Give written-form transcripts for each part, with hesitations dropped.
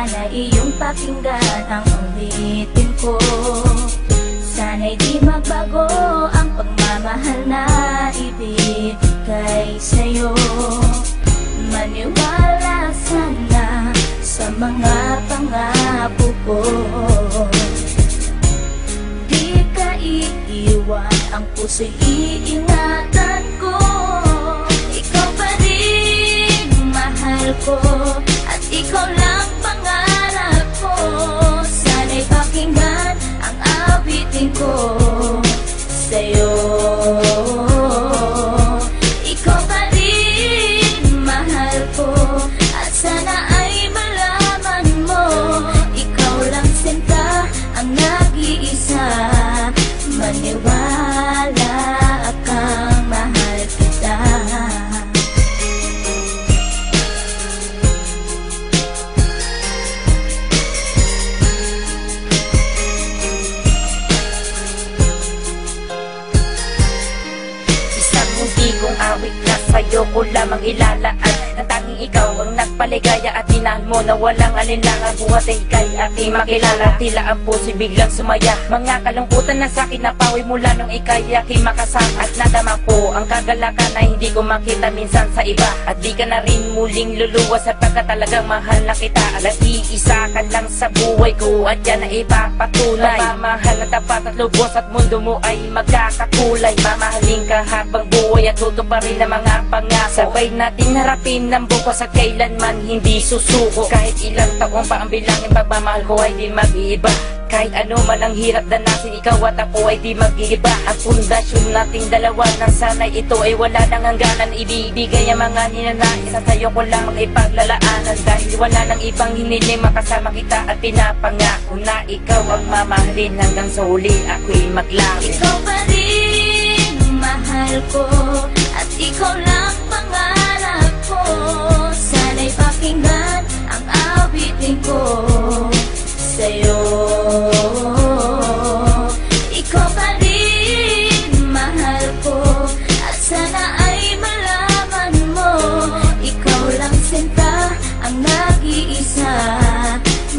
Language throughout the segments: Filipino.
Sana iyong pakinggan ang ulitin ko. Sana'y di magbago ang pagmamahal na ibigay sa'yo. Maniwala sana sa mga pangako ko. Di ka iiwan, ang puso'y iingatan ko. Ikaw pa rin mahal ko, at ikaw lang pangarap ko. Sana'y pakinggan ang awitin ko sa'yo. Ikaw pa rin mahal ko, at sana ay malaman mo, ikaw lang sinta ang nag-iisa. Maniwala kang mahal kita. Isang hindi kong awit na sa'yo ko lamang ilalaan. Ang tanging ikaw ang nagpaligaya at tinahal mo na walang alinlangan. Buhat ay ika'y aking makilala. Tila ang puso'y biglang sumaya. Mga kalungkutan na sa'kin napawi mula nung ika'y aking makasama. At nadama ko ang kagalakan na hindi ko makita minsan sa iba. At di ka na rin muling luluwas sapagkat talagang mahal na kita. Nag-iisa ka lang sa buhay ko at yan na ipapatunay. Mamahal na tapat at lubos at mundo mo ay magkakakulay. Mamahalin ka habang buhay at tutuparin ang mga pangako. Sabay natin harapin ng bukas at kailanman hindi susuko. Kahit ilang taong pa ang bilangin, pagmamahal ko ay di mag-iiba. Kahit ano man ang hirap danasin, ikaw at ako ay di mag-iiba. Ang pundasyon nating dalawa nang sanay ito ay wala nang hangganan. Ibibigay ang mga ninanais at sa'yo ko lang ipaglalaanan. Dahil wala nang ibang hiniling, makasama kita at pinapangako na ikaw ang mamahalin hanggang sa huli ako'y maglapit. Ikaw pa rin mahal ko, at ikaw lang pangarap ko. Sana'y pakinggan ang awitin ko sa'yo. Ikaw pa rin mahal ko, at sana ay malaman mo, ikaw lang sinta ang nag-iisa.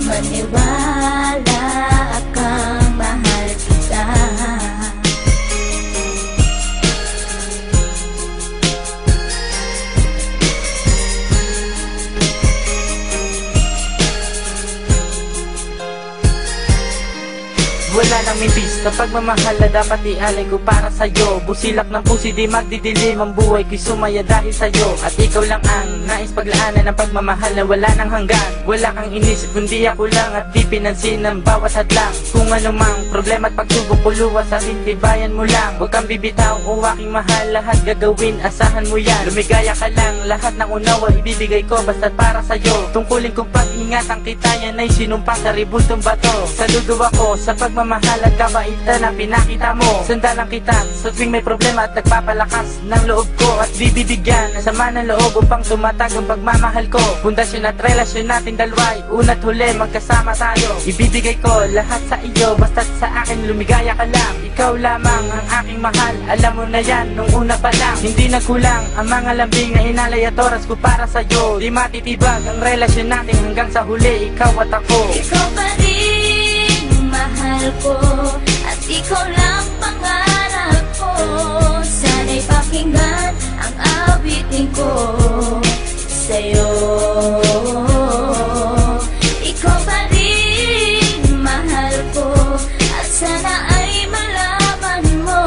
Maniwala kang mahal kita. Wala nang mibis na pagmamahal na dapat ialay ko para sa'yo. Busilak ng pusi di magdidilim, ang buhay ko'y sumaya dahil sa'yo. At ikaw lang ang nais paglaanan ng pagmamahal na wala nang hanggan. Wala kang inisip kundi ako lang, at di pinansin ng bawat hadlang. Kung anumang problema at pagsubok ko luwas sa tintibayan mo lang. Huwag kang bibitaw o aking mahal, lahat gagawin asahan mo yan. Lumigaya ka lang, lahat ng unawa ibibigay ko basta't para sa'yo. Tungkulin kong pag-ingatan kita, yan ay sinumpa sa ribultong bato. Saludo ako sa pagmamahal at kabaitan na pinakita mo. Sandalan kita sa tuwing may problema at nagpapalakas ng loob ko. At bibibigyan ng sama ng loob upang tumatag ang pagmamahal ko. Pundasyon at relasyon natin dalawa'y una't huli magkasama tayo. Ibibigay ko lahat sa iyo basta't sa akin lumigaya ka lang. Ikaw lamang ang aking mahal, alam mo na yan nung una pa lang. Hindi nagkulang ang mga lambing na inalay at oras ko para sa'yo. Di matitibag ang relasyon natin hanggang sa huli, ikaw at ako. Ikaw pa rin mahal ko, at ikaw lang pangarap ko. Sana'y pakinggan ang awitin ko sa'yo. Ikaw pa rin mahal ko, at sana ay malaman mo,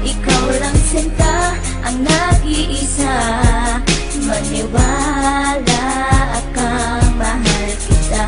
ikaw lang sinta ang nag-iisa. Maniwala kang mahal kita.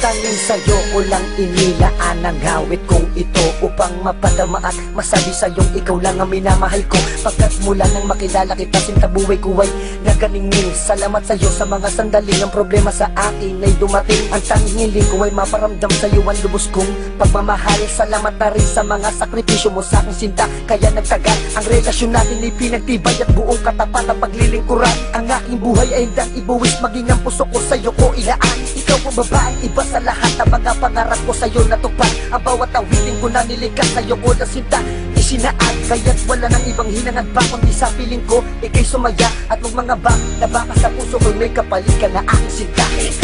Tanging sa'yo ko lang inilaan ang hawit kong ito, upang mapadama at masabi sa'yong ikaw lang ang minamahal ko. Pagkat mula nang makilala kita, sinta buhay ko ay naganingning. Salamat sa'yo sa mga sandaling ang problema sa akin ay dumating. Ang tanging hiling ko ay maparamdam sa'yo ang lubos kong pagmamahal. Salamat na rin sa mga sakripisyo mo sa aking sinta, kaya nagtagal ang relasyon natin ay pinagtibay at buong katapat ang paglilingkuran. Ang aking buhay ay hindang ibuwis, maging ang puso ko sa'yo ko ilaan. Ikaw ang babae, iba sa lahat ng mga pangarap ko sa'yo natupad. Ang bawat awitin ko na nilikas sa'yo ko na sinta isinaad, kaya't wala nang ibang hinangad pa kundi sa piling ko, ikay sumaya at magmangaba na baka sa puso ko'y may kapalit ka na aking sinta.